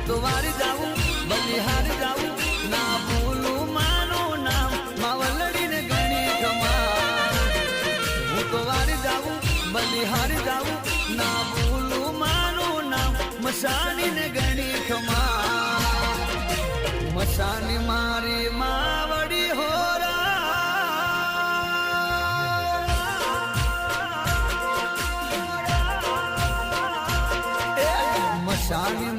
તો વારી જાઉં બલિહારી જાઉં ના ભૂલું માનું નામ માવલડીને ગણી ખમા હું તો વારી જાઉં બલિહારી જાઉં ના ભૂલું માનું નામ મસાણીને ગણી ખમા મસાણી મારી માવડી હોરા મસાણી